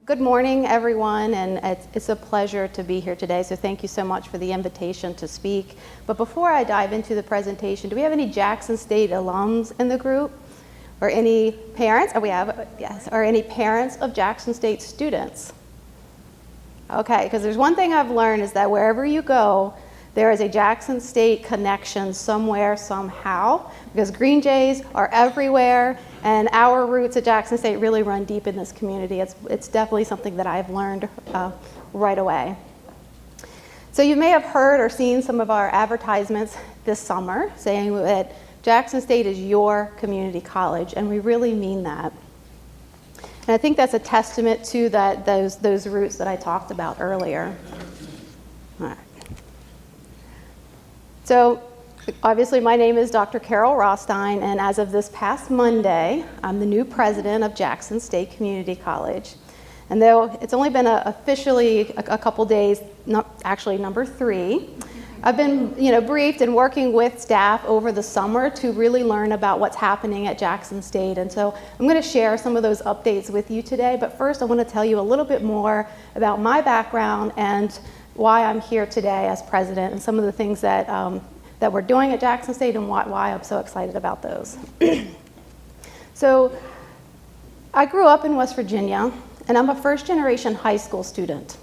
Good morning, everyone, and it's a pleasure to be here today, so thank you so much for the invitation to speak. But before I dive into the presentation, do we have any Jackson State alums in the group? Or any parents? Oh, we have, yes. Or any parents of Jackson State students? Okay, because there's one thing I've learned is that wherever you go, there is a Jackson State connection somewhere, somehow, because Green Jays are everywhere, and our roots at Jackson State really run deep in this community. It's definitely something that I've learned right away. So you may have heard or seen some of our advertisements this summer saying that Jackson State is your community college, and we really mean that. And I think that's a testament to those roots that I talked about earlier. All right. So obviously my name is Dr. Carol Rothstein, and as of this past Monday, I'm the new president of Jackson State Community College. And though it's only been officially a couple days, actually number 3, I've been briefed and working with staff over the summer to really learn about what's happening at Jackson State. And so I'm going to share some of those updates with you today. But first I want to tell you a little bit more about my background and why I'm here today as president and some of the things that we're doing at Jackson State and why I'm so excited about those. So I grew up in West Virginia, and I'm a first-generation high school student.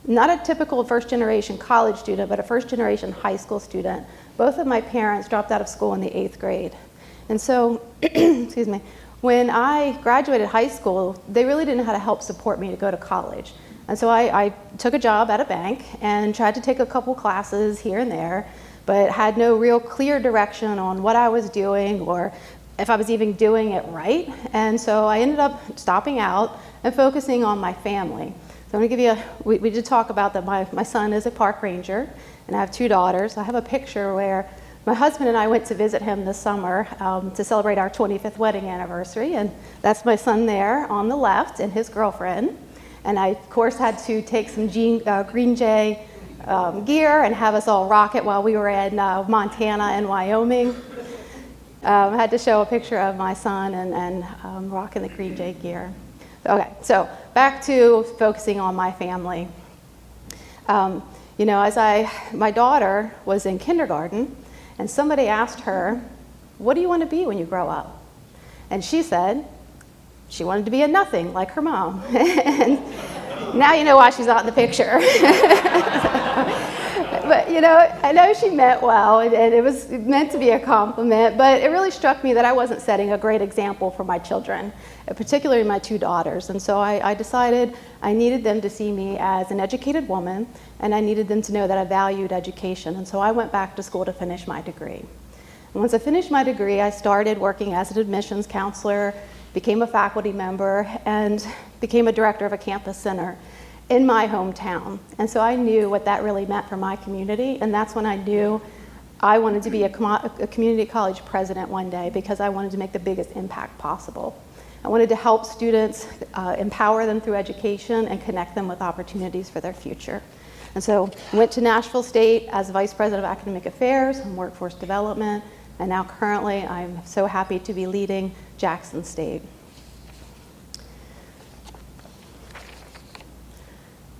Not a typical first-generation college student, but a first-generation high school student. Both of my parents dropped out of school in the 8th grade. And so, excuse me, when I graduated high school, they really didn't know how to help support me to go to college. And so I took a job at a bank and tried to take a couple classes here and there, but had no real clear direction on what I was doing or if I was even doing it right. And so I ended up stopping out and focusing on my family. So I'm going to give you we did talk about that my son is a park ranger, and I have 2 daughters. I have a picture where my husband and I went to visit him this summer to celebrate our 25th wedding anniversary, and that's my son there on the left and his girlfriend. And I, of course, had to take some Green Jay gear and have us all rock it while we were in Montana and Wyoming. I had to show a picture of my son and rocking the Green Jay gear. Okay, so back to focusing on my family. My daughter was in kindergarten, and somebody asked her, "What do you want to be when you grow up?" And she said she wanted to be a nothing like her mom. And now you know why she's not in the picture. But I know she meant well, and it was meant to be a compliment, but it really struck me that I wasn't setting a great example for my children, particularly my 2 daughters. And so I decided I needed them to see me as an educated woman, and I needed them to know that I valued education. And so I went back to school to finish my degree. And once I finished my degree, I started working as an admissions counselor, became a faculty member, and became a director of a campus center in my hometown. And so I knew what that really meant for my community, and that's when I knew I wanted to be a community college president one day, because I wanted to make the biggest impact possible. I wanted to help students, empower them through education, and connect them with opportunities for their future. And so I went to Nashville State as Vice President of Academic Affairs and Workforce Development, and now currently I'm so happy to be leading Jackson State.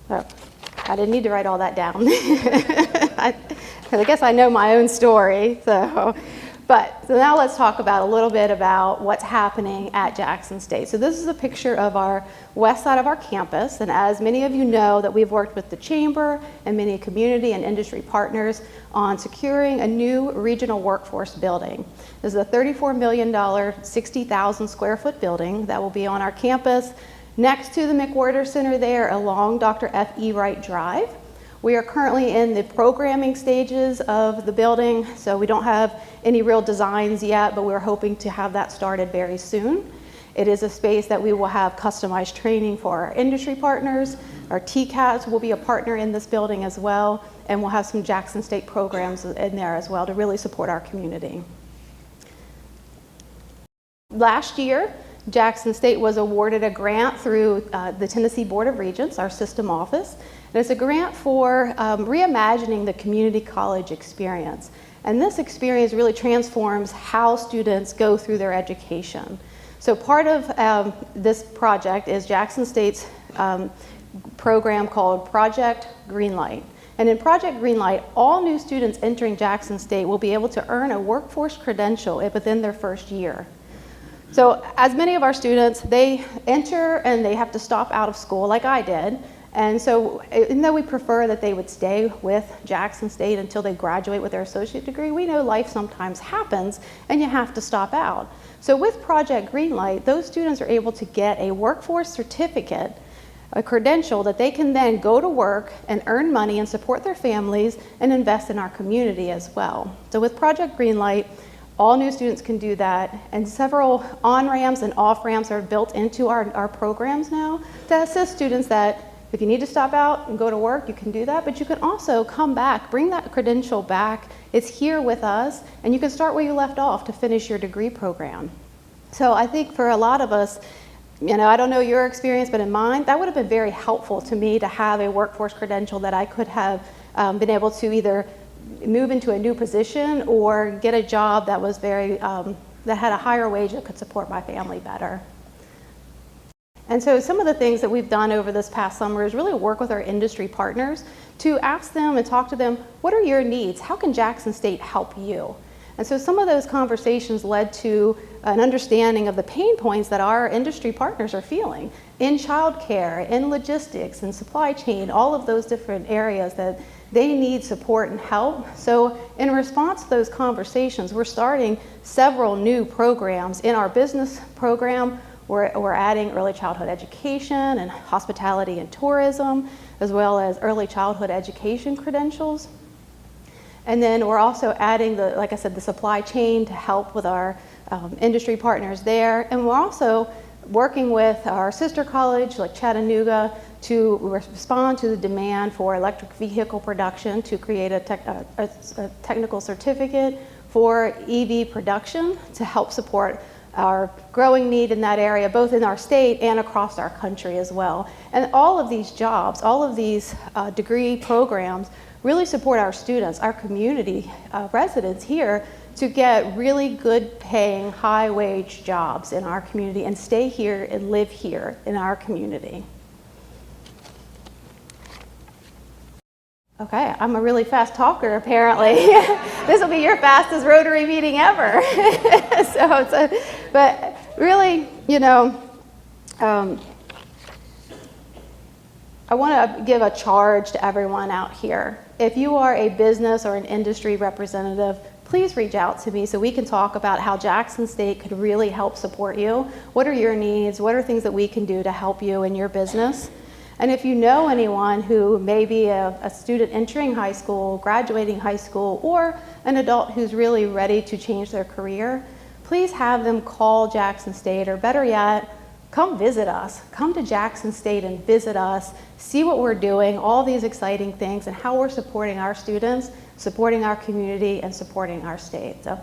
So, I didn't need to write all that down. I guess I know my own story. So now let's talk about a little bit about what's happening at Jackson State. So this is a picture of our west side of our campus, and as many of you know, that we've worked with the Chamber and many community and industry partners on securing a new regional workforce building. This is a $34 million, 60,000 square foot building that will be on our campus next to the McWhorter Center there along Dr. F.E. Wright Drive. We are currently in the programming stages of the building, so we don't have any real designs yet, but we're hoping to have that started very soon. It is a space that we will have customized training for our industry partners. Our TCATs will be a partner in this building as well, and we'll have some Jackson State programs in there as well to really support our community. Last year, Jackson State was awarded a grant through the Tennessee Board of Regents, our system office. And it's a grant for reimagining the community college experience. And this experience really transforms how students go through their education. So part of this project is Jackson State's program called Project Greenlight. And in Project Greenlight, all new students entering Jackson State will be able to earn a workforce credential within their first year. So as many of our students, they enter and they have to stop out of school like I did. And so even though we prefer that they would stay with Jackson State until they graduate with their associate degree, we know life sometimes happens and you have to stop out. So with Project Greenlight, those students are able to get a workforce certificate, a credential that they can then go to work and earn money and support their families and invest in our community as well. So with Project Greenlight, all new students can do that, and several on-ramps and off-ramps are built into our programs now to assist students that if you need to stop out and go to work, you can do that, but you can also come back, bring that credential back. It's here with us, and you can start where you left off to finish your degree program. So I think for a lot of us, you know, I don't know your experience, but in mine, that would have been very helpful to me to have a workforce credential that I could have been able to either move into a new position or get a job that was that had a higher wage that could support my family better. And so some of the things that we've done over this past summer is really work with our industry partners to ask them and talk to them, what are your needs? How can Jackson State help you? And so some of those conversations led to an understanding of the pain points that our industry partners are feeling in childcare, in logistics, and supply chain, all of those different areas that they need support and help. So in response to those conversations, we're starting several new programs in our business program. We're adding early childhood education and hospitality and tourism, as well as early childhood education credentials. And then we're also adding, like I said, the supply chain to help with our industry partners there. And we're also working with our sister college, like Chattanooga, to respond to the demand for electric vehicle production to create a technical certificate for EV production to help support our growing need in that area, both in our state and across our country as well. And all of these jobs, all of these degree programs really support our students, our community residents here to get really good paying, high wage jobs in our community and stay here and live here in our community. Okay, I'm a really fast talker apparently. This will be your fastest Rotary meeting ever. But really, you know, I want to give a charge to everyone out here. If you are a business or an industry representative, please reach out to me so we can talk about how Jackson State could really help support you. What are your needs? What are things that we can do to help you in your business? And if you know anyone who may be a student entering high school, graduating high school, or an adult who's really ready to change their career, please have them call Jackson State, or better yet, come visit us. Come to Jackson State and visit us, see what we're doing, all these exciting things, and how we're supporting our students, supporting our community, and supporting our state. So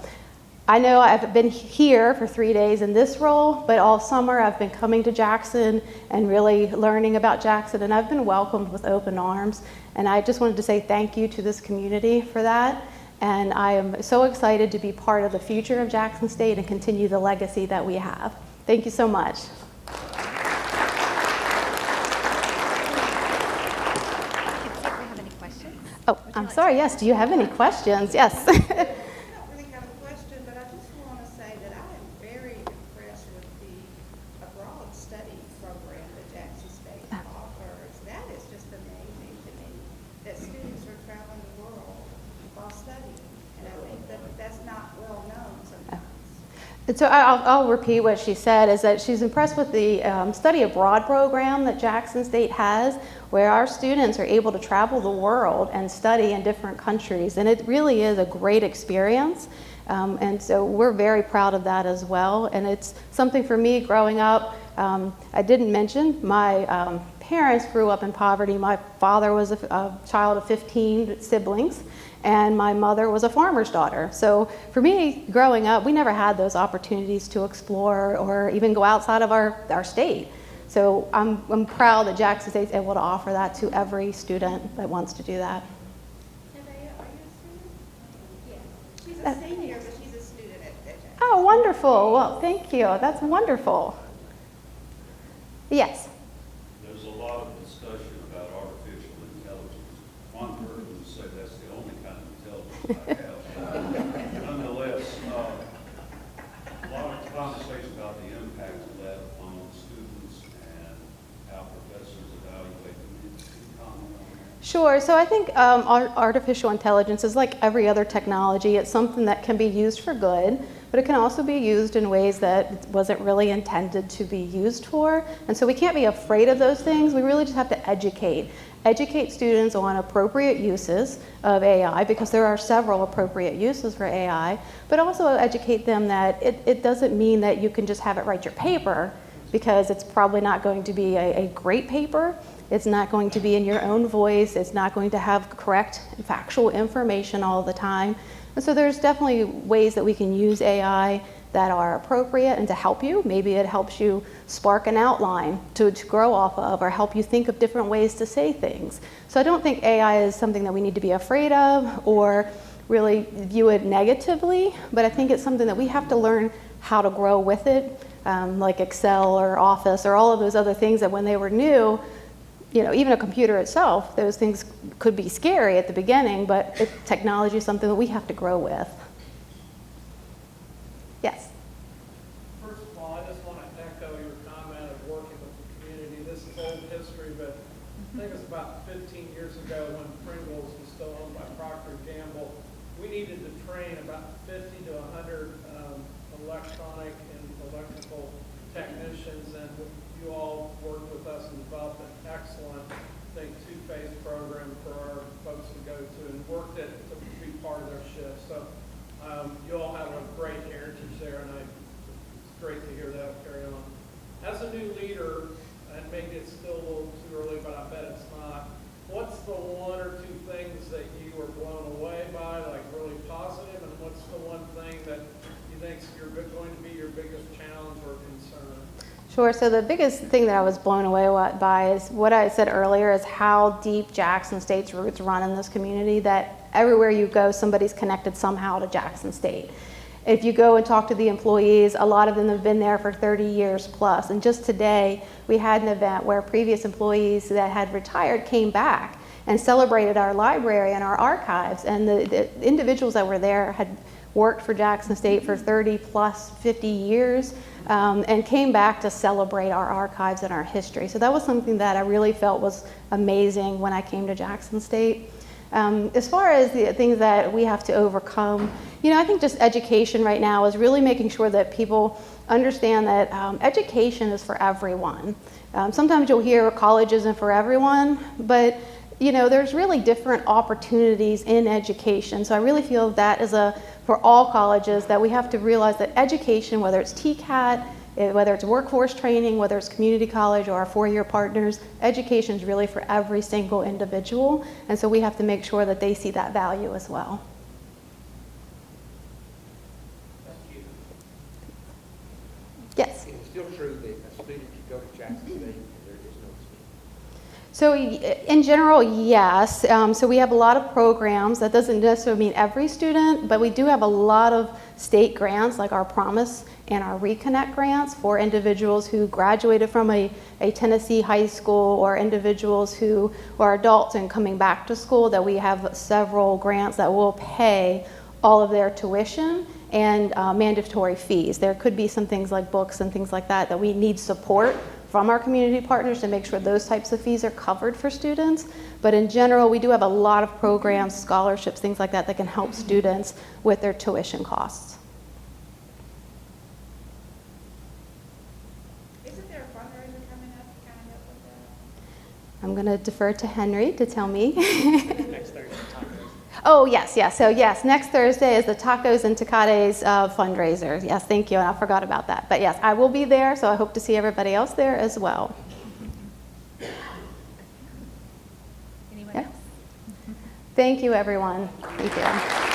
I know I've been here for 3 days in this role, but all summer I've been coming to Jackson and really learning about Jackson, and I've been welcomed with open arms. And I just wanted to say thank you to this community for that. And I am so excited to be part of the future of Jackson State and continue the legacy that we have. Thank you so much. Oh, I'm sorry, yes, do you have any questions? Yes. I don't really have a question, but I just want to say that I am very impressed with the abroad study program that Jackson State offers. That is just amazing to me, that students are traveling the world while studying. And I think that that's not well known sometimes. And so I'll repeat what she said, is that she's impressed with the study abroad program that Jackson State has, where our students are able to travel the world and study in different countries. And it really is a great experience. And so we're very proud of that as well. And it's something for me growing up. I didn't mention my parents grew up in poverty. My father was a child of 15 siblings, and my mother was a farmer's daughter. So for me, growing up, we never had those opportunities to explore or even go outside of our state. So I'm proud that Jackson State's able to offer that to every student that wants to do that. Nevaeh, are you a student? Yeah. She's a senior, but she's a student at Jackson. Oh, wonderful. Well, thank you. That's wonderful. Yes. There's a discussion about artificial intelligence. One person would say that's the only kind of intelligence I have. Nonetheless, a lot of conversation about the impact of that on students and how professors evaluate them. Can you comment on that? Sure. So I think artificial intelligence is like every other technology. It's something that can be used for good, but it can also be used in ways that it wasn't really intended to be used for. And so we can't be afraid of those things. We really just have to educate students on appropriate uses of AI, because there are several appropriate uses for AI, but also educate them that it doesn't mean that you can just have it write your paper, because it's probably not going to be a great paper. It's not going to be in your own voice. It's not going to have correct factual information all the time. And so there's definitely ways that we can use AI that are appropriate and to help you. Maybe it helps you spark an outline to grow off of, or help you think of different ways to say things. So I don't think AI is something that we need to be afraid of or really view it negatively, but I think it's something that we have to learn how to grow with it, like Excel or Office or all of those other things that when they were new, you know, even a computer itself, those things could be scary at the beginning, but technology is something that we have to grow with. Yes? First of all, I just want to echo your comment of working with the community. This is old history, but I think it's about 15 years ago when Pringles was still owned by Procter & Gamble. We needed to train about 50 to 100 electronic and electrical technicians, and you all worked with us and developed an excellent, I think, two-phase program for our folks to go to, and worked it to be part of their shift. So you all have a great heritage there, and it's great to hear that carry on. As a new leader, and maybe it's still a little too early, but I bet it's not, what's the one or two things that you were blown away by, like really positive, and what's the one thing that you think is going to be your biggest challenge or concern? Sure. So the biggest thing that I was blown away by is what I said earlier, is how deep Jackson State's roots run in this community, that everywhere you go, somebody's connected somehow to Jackson State. If you go and talk to the employees, a lot of them have been there for 30 years plus. And just today, we had an event where previous employees that had retired came back and celebrated our library and our archives. And the individuals that were there had worked for Jackson State for 30 plus 50 years. And came back to celebrate our archives and our history. So that was something that I really felt was amazing when I came to Jackson State. As far as the things that we have to overcome, you know, I think just education right now is really making sure that people understand that education is for everyone. Sometimes you'll hear college isn't for everyone, but you know, there's really different opportunities in education. So I really feel that is for all colleges, that we have to realize that education, whether it's TCAT, whether it's workforce training, whether it's community college or our four-year partners, education is really for every single individual. And so we have to make sure that they see that value as well. Thank you. Yes? Is it still true that a student can go to Jackson State and there is no fee? So in general, yes. So we have a lot of programs. That doesn't necessarily mean every student, but we do have a lot of state grants, like our Promise and our Reconnect grants for individuals who graduated from a Tennessee high school, or individuals who are adults and coming back to school, that we have several grants that will pay all of their tuition and mandatory fees. There could be some things like books and things like that we need support from our community partners to make sure those types of fees are covered for students. But in general, we do have a lot of programs, scholarships, things like that can help students with their tuition costs. Isn't there a fundraiser coming up to kind of help with that? I'm going to defer to Henry to tell me. Next Thursday, tacos. Oh, yes. So yes, next Thursday is the Tacos and Tecates fundraiser. Yes, thank you, and I forgot about that. But yes, I will be there, so I hope to see everybody else there as well. Anyone Yeah. else? Thank you, everyone. Thank you.